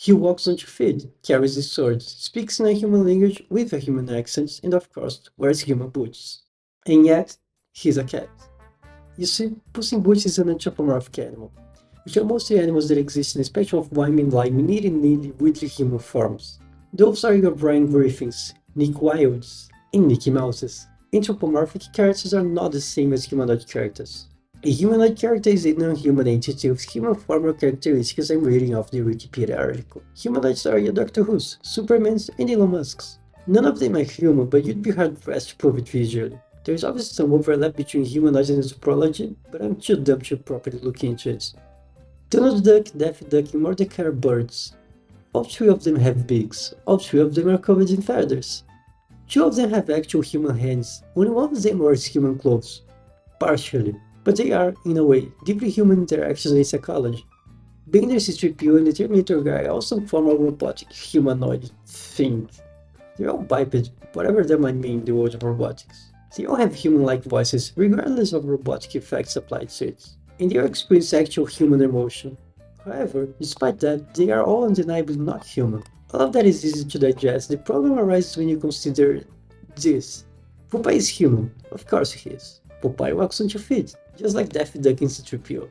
He walks on two feet, carries a sword, speaks in a human language with a human accent, and of course, wears human boots. And yet, he's a cat. You see, Puss in Boots is an anthropomorphic animal, which are mostly animals that exist in a spectrum of whiming like nearly weirdly human forms. Those are your Brian Griffins, Nick Wildes, and Mickey Mouses. Anthropomorphic characters are not the same as humanoid characters. A humanoid character is a non-human entity with human form or characteristics I'm reading off the Wikipedia article. Humanoids are your Doctor Who's, Superman's, and Elon Musk's. None of them are human, but you'd be hard-pressed to prove it visually. There's obviously some overlap between humanoids and anthropology, but I'm too dumb to properly look into it. Donald Duck, Daffy Duck, and Mordecai are birds. All three of them have beaks. All three of them are covered in feathers. Two of them have actual human hands. Only one of them wears human clothes. Partially. But they are, in a way, deeply human interactions and psychology. Bender's C-3PO and the Terminator guy also form a robotic humanoid thing. They're all biped, whatever that might mean in the world of robotics. They all have human-like voices, regardless of robotic effects applied to it, and they all experience actual human emotion. However, despite that, they are all undeniably not human. All of that is easy to digest. The problem arises when you consider this. Popeye is human. Of course he is. Popeye walks on two feet, just like Daffy Duck and C-3PO.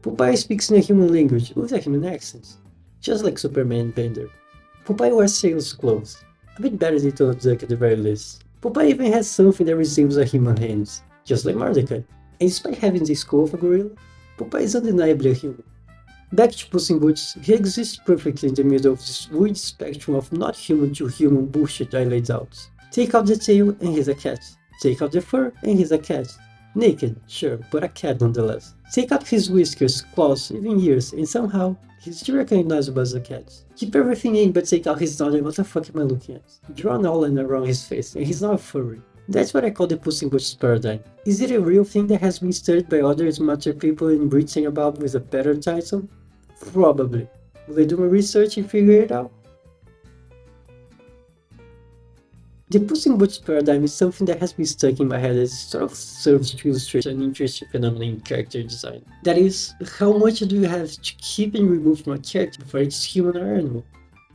Popeye speaks in a human language with a human accent, just like Superman and Bender. Popeye wears sailor's clothes, a bit better than Donald Duck at the very least. Popeye even has something that resembles a human hand, just like Mordecai. And despite having the skull of a gorilla, Popeye is undeniably a human. Back to Puss in Boots, he exists perfectly in the middle of this weird spectrum of not human to human bullshit I laid out. Take out the tail and he's a cat. Take out the fur and he's a cat. Naked, sure, but a cat nonetheless. Take out his whiskers, claws, even ears, and somehow, he's still recognizable as a cat. Keep everything in but take out his nose and what the fuck am I looking at? Draw an outline around his face and he's not a furry. That's what I call the Puss in Boots paradigm. Is it a real thing that has been studied by other smarter people in Britain about with a better title? Probably. Will I do my research and figure it out? The Puss in Boots paradigm is something that has been stuck in my head as it sort of serves to illustrate an interesting phenomenon in character design. That is, how much do you have to keep and remove from a character before it's human or animal?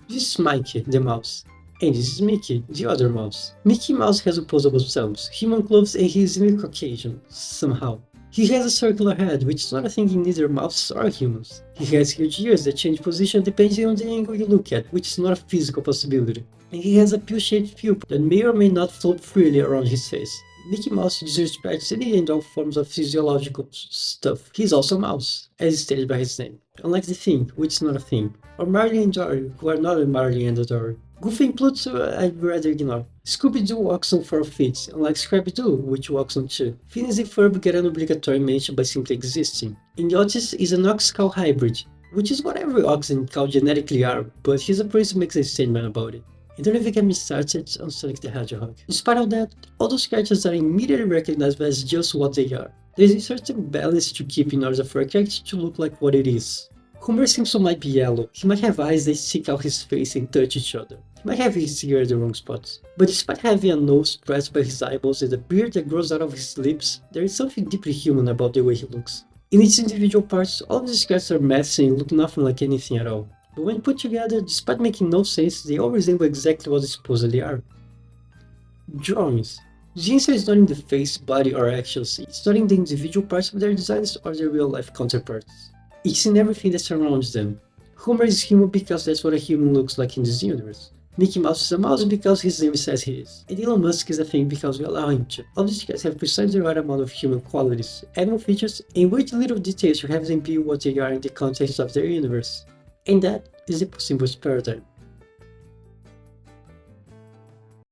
This is Mikey, the mouse. And this is Mickey, the other mouse. Mickey Mouse has opposable thumbs, human clothes, and he is even Caucasian, somehow. He has a circular head, which is not a thing in either mouse or humans. He has huge ears that change position depending on the angle you look at, which is not a physical possibility. And he has a pill-shaped pupil that may or may not float freely around his face. Mickey Mouse disrespects any and all forms of physiological stuff. He's also a mouse, as stated by his name. Unlike the Thing, which is not a thing, or Marley and Dory, who are not a Marley and a Dory. Goofy and Pluto I'd rather ignore. Scooby-Doo walks on 4 feet, unlike Scrappy-Doo, which walks on 2. Phineas and Ferb get an obligatory mention by simply existing. And Otis is an ox-cow hybrid, which is what every ox and cow genetically are, but he's a prince who makes a statement about it. And don't even get me started on Sonic the Hedgehog. Despite all that, all those characters are immediately recognizable as just what they are. There's a certain balance to keep in order for a character to look like what it is. Homer Simpson might be yellow, he might have eyes that stick out his face and touch each other. He might have his ear at the wrong spots. But despite having a nose pressed by his eyeballs and a beard that grows out of his lips, there is something deeply human about the way he looks. In its individual parts, all of these characters are messy and look nothing like anything at all. But when put together, despite making no sense, they all resemble exactly what they supposedly are. Drawings. The answer is not in the face, body, or actions, it's not in the individual parts of their designs or their real-life counterparts. It's in everything that surrounds them. Homer is human because that's what a human looks like in this universe. Mickey Mouse is a mouse because his name says he is. And Elon Musk is a thing because we allow him to. All these guys have precisely the right amount of human qualities, animal features, and weird little details to have them be what they are in the context of their universe. And that is the Puss in Boots paradigm.